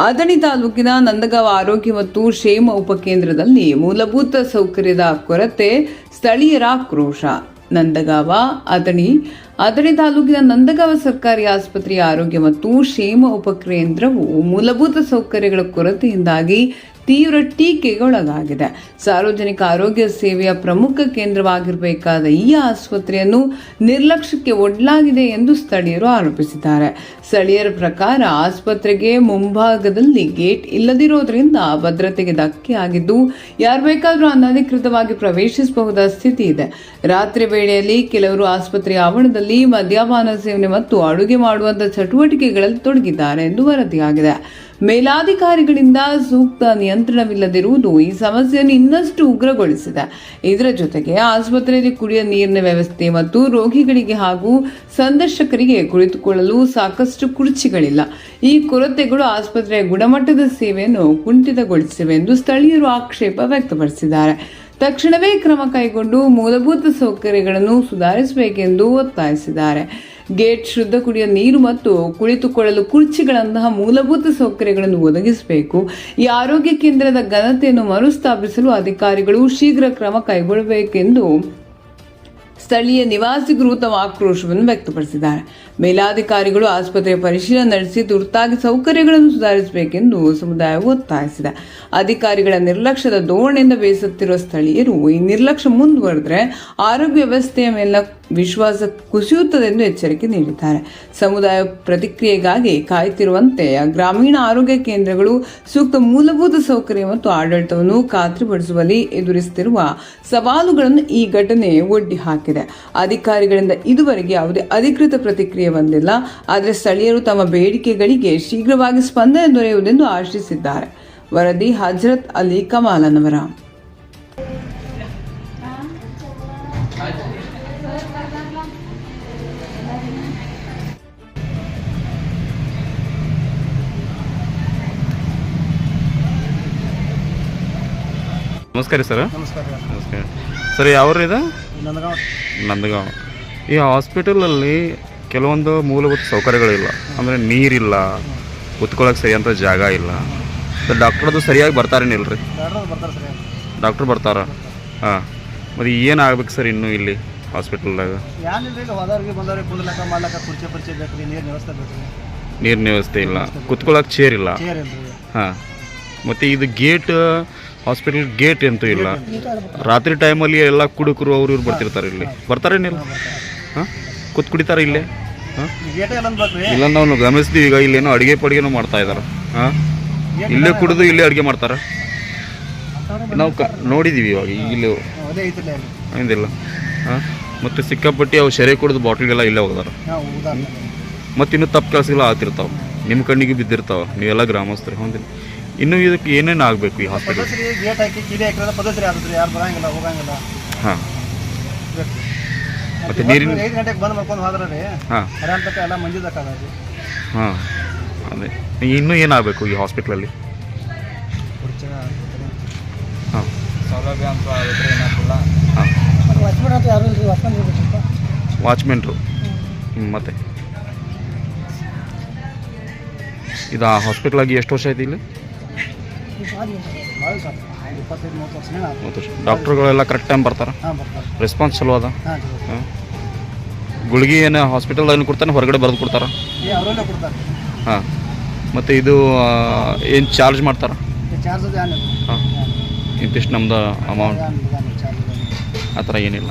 ಅಥಣಿ ತಾಲೂಕಿನ ನಂದಗಾಂವ ಆರೋಗ್ಯ ಮತ್ತು ಕ್ಷೇಮ ಉಪಕೇಂದ್ರದಲ್ಲಿ ಮೂಲಭೂತ ಸೌಕರ್ಯದ ಕೊರತೆ, ಸ್ಥಳೀಯರ ಆಕ್ರೋಶ. ನಂದಗಾಂವ ಅಥಣಿ ತಾಲೂಕಿನ ನಂದಗಾಂವ ಸರ್ಕಾರಿ ಆಸ್ಪತ್ರೆಯ ಆರೋಗ್ಯ ಮತ್ತು ಕ್ಷೇಮ ಉಪಕೇಂದ್ರವು ಮೂಲಭೂತ ಸೌಕರ್ಯಗಳ ಕೊರತೆಯಿಂದಾಗಿ ತೀವ್ರ ಟೀಕೆಗೊಳಗಾಗಿದೆ. ಸಾರ್ವಜನಿಕ ಆರೋಗ್ಯ ಸೇವೆಯ ಪ್ರಮುಖ ಕೇಂದ್ರವಾಗಿರಬೇಕಾದ ಈ ಆಸ್ಪತ್ರೆಯನ್ನು ನಿರ್ಲಕ್ಷ್ಯಕ್ಕೆ ಒಡ್ಡಲಾಗಿದೆ ಎಂದು ಸ್ಥಳೀಯರು ಆರೋಪಿಸಿದ್ದಾರೆ. ಸ್ಥಳೀಯರ ಪ್ರಕಾರ ಆಸ್ಪತ್ರೆಗೆ ಮುಂಭಾಗದಲ್ಲಿ ಗೇಟ್ ಇಲ್ಲದಿರುವುದರಿಂದ ಭದ್ರತೆಗೆ ಧಕ್ಕೆ ಆಗಿದ್ದು, ಯಾರು ಬೇಕಾದರೂ ಅನಧಿಕೃತವಾಗಿ ಪ್ರವೇಶಿಸಬಹುದಾದ ಸ್ಥಿತಿ ಇದೆ. ರಾತ್ರಿ ವೇಳೆಯಲ್ಲಿ ಕೆಲವರು ಆಸ್ಪತ್ರೆಯ ಆವರಣದಲ್ಲಿ ಮದ್ಯಪಾನ ಸೇವನೆ ಮತ್ತು ಅಡುಗೆ ಮಾಡುವಂತಹ ಚಟುವಟಿಕೆಗಳಲ್ಲಿ ತೊಡಗಿದ್ದಾರೆ ಎಂದು ವರದಿಯಾಗಿದೆ. ಮೇಲಾಧಿಕಾರಿಗಳಿಂದ ಸೂಕ್ತ ನಿಯಂತ್ರಣವಿಲ್ಲದಿರುವುದು ಈ ಸಮಸ್ಯೆಯನ್ನು ಇನ್ನಷ್ಟು ಉಗ್ರಗೊಳಿಸಿದೆ. ಇದರ ಜೊತೆಗೆ ಆಸ್ಪತ್ರೆಯಲ್ಲಿ ಕುಡಿಯುವ ನೀರಿನ ವ್ಯವಸ್ಥೆ ಮತ್ತು ರೋಗಿಗಳಿಗೆ ಹಾಗೂ ಸಂದರ್ಶಕರಿಗೆ ಕುಳಿತುಕೊಳ್ಳಲು ಸಾಕಷ್ಟು ಕುರ್ಚಿಗಳಿಲ್ಲ. ಈ ಕೊರತೆಗಳು ಆಸ್ಪತ್ರೆಯ ಗುಣಮಟ್ಟದ ಸೇವೆಯನ್ನು ಕುಂಠಿತಗೊಳಿಸಿವೆ ಎಂದು ಸ್ಥಳೀಯರು ಆಕ್ಷೇಪ ವ್ಯಕ್ತಪಡಿಸಿದ್ದಾರೆ. ತಕ್ಷಣವೇ ಕ್ರಮ ಕೈಗೊಂಡು ಮೂಲಭೂತ ಸೌಕರ್ಯಗಳನ್ನು ಸುಧಾರಿಸಬೇಕೆಂದು ಒತ್ತಾಯಿಸಿದ್ದಾರೆ. ಗೇಟ್, ಶುದ್ಧ ಕುಡಿಯುವ ನೀರು ಮತ್ತು ಕುಳಿತುಕೊಳ್ಳಲು ಕುರ್ಚಿಗಳಂತಹ ಮೂಲಭೂತ ಸೌಕರ್ಯಗಳನ್ನು ಒದಗಿಸಬೇಕು. ಈ ಆರೋಗ್ಯ ಕೇಂದ್ರದ ಘನತೆಯನ್ನು ಮರುಸ್ಥಾಪಿಸಲು ಅಧಿಕಾರಿಗಳು ಶೀಘ್ರ ಕ್ರಮ ಕೈಗೊಳ್ಳಬೇಕೆಂದು ಸ್ಥಳೀಯ ನಿವಾಸಿಗರು ತಮ್ಮ ಆಕ್ರೋಶವನ್ನು ವ್ಯಕ್ತಪಡಿಸಿದ್ದಾರೆ. ಮೇಲಾಧಿಕಾರಿಗಳು ಆಸ್ಪತ್ರೆಯ ಪರಿಶೀಲನೆ ನಡೆಸಿ ತುರ್ತಾಗಿ ಸೌಕರ್ಯಗಳನ್ನು ಸುಧಾರಿಸಬೇಕೆಂದು ಸಮುದಾಯವು ಒತ್ತಾಯಿಸಿದೆ. ಅಧಿಕಾರಿಗಳ ನಿರ್ಲಕ್ಷ್ಯದ ಧೋರಣೆಯಿಂದ ಬೇಸತ್ತಿರುವ ಸ್ಥಳೀಯರು ಈ ನಿರ್ಲಕ್ಷ್ಯ ಮುಂದುವರೆದರೆ ಆರೋಗ್ಯ ವ್ಯವಸ್ಥೆಯ ಮೇಲಿನ ವಿಶ್ವಾಸ ಕುಸಿಯುತ್ತದೆ ಎಂದು ಎಚ್ಚರಿಕೆ ನೀಡಿದ್ದಾರೆ. ಸಮುದಾಯ ಪ್ರತಿಕ್ರಿಯೆಗಾಗಿ ಕಾಯುತ್ತಿರುವಂತೆ ಗ್ರಾಮೀಣ ಆರೋಗ್ಯ ಕೇಂದ್ರಗಳು ಸೂಕ್ತ ಮೂಲಭೂತ ಸೌಕರ್ಯ ಮತ್ತು ಆಡಳಿತವನ್ನು ಖಾತ್ರಿಪಡಿಸುವಲ್ಲಿ ಎದುರಿಸುತ್ತಿರುವ ಸವಾಲುಗಳನ್ನು ಈ ಘಟನೆ ಒಡ್ಡಿ ಹಾಕಿದೆ. ಅಧಿಕಾರಿಗಳಿಂದ ಇದುವರೆಗೆ ಯಾವುದೇ ಅಧಿಕೃತ ಪ್ರತಿಕ್ರಿಯೆ ಬಂದಿಲ್ಲ. ಆದರೆ ಸ್ಥಳೀಯರು ತಮ್ಮ ಬೇಡಿಕೆಗಳಿಗೆ ಶೀಘ್ರವಾಗಿ ಸ್ಪಂದನೆ ದೊರೆಯುವುದೆಂದು ಆಶಿಸಿದ್ದಾರೆ. ವರದಿ ಹಜರತ್ ಅಲಿ ಕಮಾಲನವರ. ನಮಸ್ಕಾರ ಸರ್. ನಮಸ್ಕಾರ ಸರ್. ಯಾವ್ರಿ ಇದು? ನಂದಗಾಂವ. ಈ ಹಾಸ್ಪಿಟಲಲ್ಲಿ ಕೆಲವೊಂದು ಮೂಲಭೂತ ಸೌಕರ್ಯಗಳಿಲ್ಲ. ಅಂದರೆ ನೀರಿಲ್ಲ, ಕುತ್ಕೊಳ್ಳೋಕೆ ಸರಿಯಂತ ಜಾಗ ಇಲ್ಲ. ಡಾಕ್ಟ್ರದು ಸರಿಯಾಗಿ ಬರ್ತಾರೇನಿಲ್ಲ ರೀ? ಡಾಕ್ಟ್ರ್ ಬರ್ತಾರ. ಹಾಂ, ಮತ್ತು ಏನು ಆಗ್ಬೇಕು ಸರ್ ಇನ್ನೂ ಇಲ್ಲಿ ಹಾಸ್ಪಿಟಲ್ದಾಗ? ನೀರಿನ ವ್ಯವಸ್ಥೆ ಇಲ್ಲ, ಕುತ್ಕೊಳ್ಳೋಕೆ ಚೇರ್ ಇಲ್ಲ. ಹಾಂ, ಮತ್ತು ಇದು ಗೇಟ್, ಹಾಸ್ಪಿಟಲ್ ಗೇಟ್ ಅಂತೂ ಇಲ್ಲ. ರಾತ್ರಿ ಟೈಮಲ್ಲಿ ಎಲ್ಲ ಕುಡುಕರು ಅವ್ರು ಇವ್ರು ಬರ್ತಿರ್ತಾರೆ. ಇಲ್ಲಿ ಬರ್ತಾರೇನಿಲ್ಲ? ಹಾಂ, ಕೂತ್ ಕುಡಿತಾರೆ ಇಲ್ಲೇ? ಹಾಂ, ಇಲ್ಲ, ನಾವು ಗಮನಿಸ್ತೀವಿ. ಈಗ ಇಲ್ಲೇನೋ ಅಡುಗೆನೂ ಮಾಡ್ತಾ ಇದ್ದಾರೆ. ಹಾಂ, ಇಲ್ಲೇ ಕುಡಿದು ಇಲ್ಲೇ ಅಡುಗೆ ಮಾಡ್ತಾರೆ. ನಾವು ನೋಡಿದ್ದೀವಿ ಇವಾಗ. ಇಲ್ಲಿ ಹಿಂದಿಲ್ಲ. ಹಾಂ, ಮತ್ತು ಸಿಕ್ಕಾಪಟ್ಟಿ ಅವು ಸೆರೆ ಕುಡಿದು ಬಾಟ್ಲಿಗೆಲ್ಲ ಇಲ್ಲೇ ಹೋಗ್ತಾರೆ. ಮತ್ತು ಇನ್ನೂ ತಪ್ಪು ಕೆಲಸಗಳು ಆಗ್ತಿರ್ತಾವೆ, ನಿಮ್ಮ ಕಣ್ಣಿಗೆ ಬಿದ್ದಿರ್ತಾವೆ. ನೀವೆಲ್ಲ ಗ್ರಾಮಸ್ಥರು ಹೊಂದಿಲ್ಲ. ಇನ್ನು ಇದಕ್ಕೆ ಏನೇನು ಆಗಬೇಕು ಈ ಹಾಸ್ಪಿಟಲ್? ಹಾಂ, ಮತ್ತು ನೀರಿನ ಹಾಂ ಹಾಂ, ಅದೇ ಇನ್ನೂ ಏನಾಗಬೇಕು ಈ ಹಾಸ್ಪಿಟ್ಲಲ್ಲಿ? ಹಾಂ, ಸೌಲಭ್ಯ ಅಂತ ಹಾಂ, ವಾಚ್ಮೆನ್ರು. ಮತ್ತು ಇದು ಆ ಹಾಸ್ಪಿಟ್ಲಾಗಿ ಎಷ್ಟು ವರ್ಷ ಆಯ್ತು ಇಲ್ಲಿ? ಡಾಕ್ಟ್ರುಗಳೆಲ್ಲ ಕರೆಕ್ಟ್ ಟೈಮ್ ಬರ್ತಾರೆ? ರೆಸ್ಪಾನ್ಸ್ ಚಲೋ ಅದ? ಹಾಂ, ಗುಳಿಗೆ ಏನು ಹಾಸ್ಪಿಟಲ್ದಾಗ ಕೊಡ್ತಾನೆ, ಹೊರಗಡೆ ಬರೆದು ಕೊಡ್ತಾರ? ಹಾಂ, ಮತ್ತು ಇದು ಏನು ಚಾರ್ಜ್ ಮಾಡ್ತಾರ? ಹಾಂ, ಇಂತಿಷ್ಟು ನಮ್ದು ಅಮೌಂಟ್ ಆ ಥರ ಏನಿಲ್ಲ.